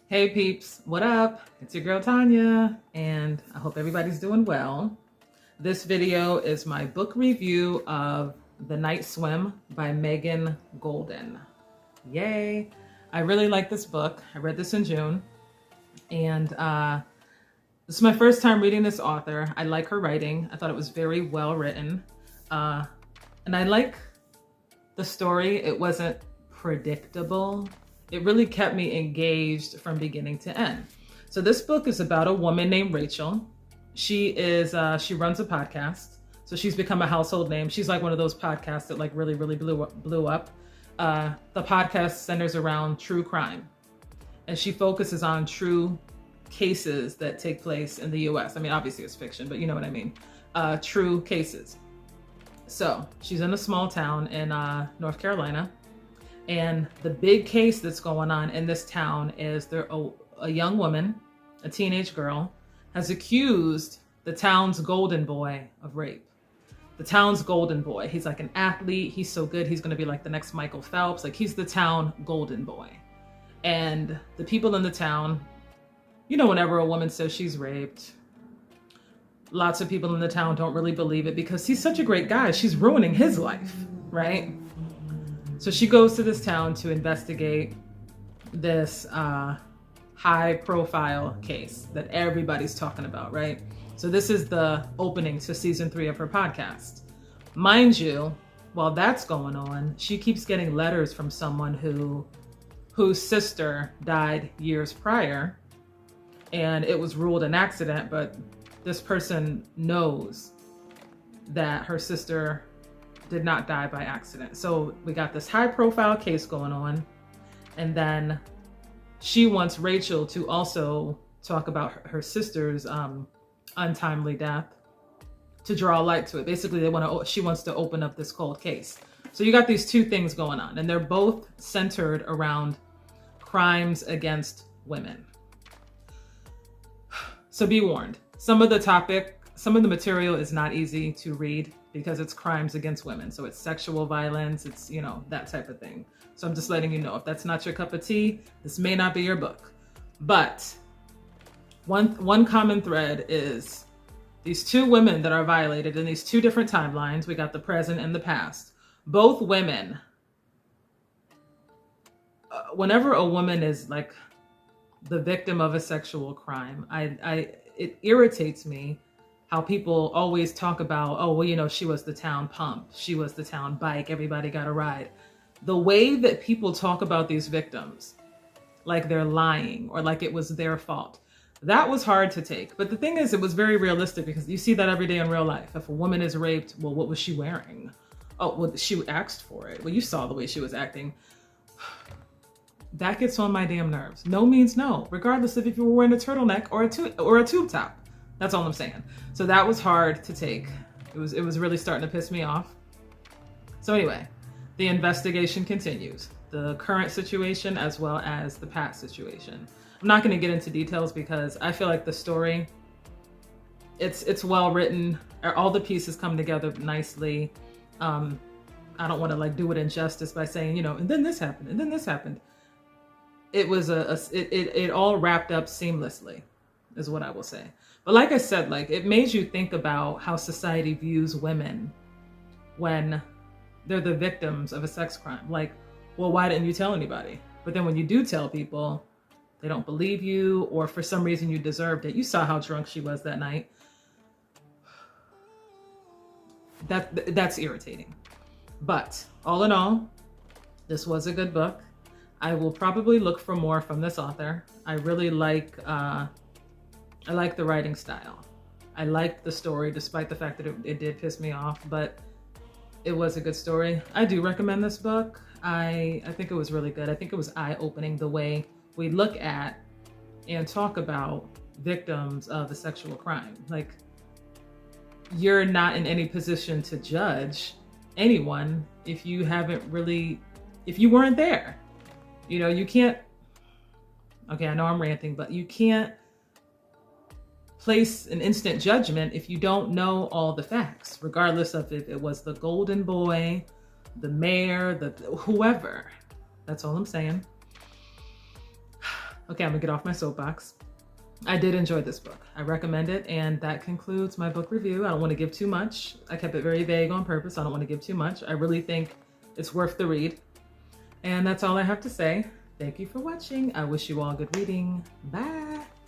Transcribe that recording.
Hey peeps, what up? It's your girl Tanya, and I hope everybody's doing well. This video is my book review of The Night Swim by Megan Goldin. Yay! I really like this book. I read this in June, and this is my first time reading this author. I like her writing. I thought it was very well written, and I like the story. It wasn't predictable. It really kept me engaged from beginning to end. So this book is about a woman named Rachel. She runs a podcast. So she's become a household name. She's like one of those podcasts that like really blew up. The podcast centers around true crime. And she focuses on true cases that take place in the US. I mean, obviously it's fiction, but you know what I mean. True cases. So she's in a small town in North Carolina. And the big case that's going on in this town is a young woman, a teenage girl, has accused the town's golden boy of rape. The town's golden boy. He's like an athlete. He's so good. He's going to be like the next Michael Phelps. Like he's the town golden boy. And the people in the town, you know, whenever a woman says she's raped, lots of people in the town don't really believe it because he's such a great guy. She's ruining his life, right? So she goes to this town to investigate this high profile case that everybody's talking about, right? So this is the opening to season 3 of her podcast. Mind you, while that's going on, she keeps getting letters from someone whose sister died years prior, and it was ruled an accident, but this person knows that her sister did not die by accident. So we got this high profile case going on. And then she wants Rachel to also talk about her sister's untimely death to draw light to it. Basically, she wants to open up this cold case. So you got these two things going on, and they're both centered around crimes against women. So be warned, some of the material is not easy to read because it's crimes against women. So it's sexual violence, it's, you know, that type of thing. So I'm just letting you know, if that's not your cup of tea, this may not be your book. But one common thread is these two women that are violated in these two different timelines. We got the present and the past. Both women, whenever a woman is like the victim of a sexual crime, it irritates me how people always talk about, oh, well, you know, she was the town pump. She was the town bike. Everybody got a ride. The way that people talk about these victims, like they're lying or like it was their fault, that was hard to take. But the thing is, it was very realistic because you see that every day in real life. If a woman is raped, well, what was she wearing? Oh, well, she asked for it. Well, you saw the way she was acting. That gets on my damn nerves. No means no, regardless of if you were wearing a turtleneck or a tube top. That's all I'm saying. So that was hard to take. It was really starting to piss me off. So anyway, the investigation continues. The current situation as well as the past situation. I'm not going to get into details because I feel like the story, it's well written. All the pieces come together nicely. I don't want to like do it injustice by saying, you know, and then this happened, and then this happened. It was it all wrapped up seamlessly, is what I will say. But like I said, like it made you think about how society views women when they're the victims of a sex crime. Like, well, why didn't you tell anybody? But then when you do tell people, they don't believe you, or for some reason you deserved it. You saw how drunk she was that night. That's irritating. But all in all, this was a good book. I will probably look for more from this author. I really like the writing style. I liked the story, despite the fact that it did piss me off, but it was a good story. I do recommend this book. I think it was really good. I think it was eye-opening the way we look at and talk about victims of a sexual crime. Like, you're not in any position to judge anyone if you weren't there. You know, you can't, okay, I know I'm ranting, but you can't place an instant judgment if you don't know all the facts, regardless of if it was the golden boy, the mayor, whoever. That's all I'm saying. Okay, I'm gonna get off my soapbox. I did enjoy this book. I recommend it, and that concludes my book review. I don't want to give too much. I kept it very vague on purpose. I don't want to give too much. I really think it's worth the read. And that's all I have to say. Thank you for watching. I wish you all good reading. Bye.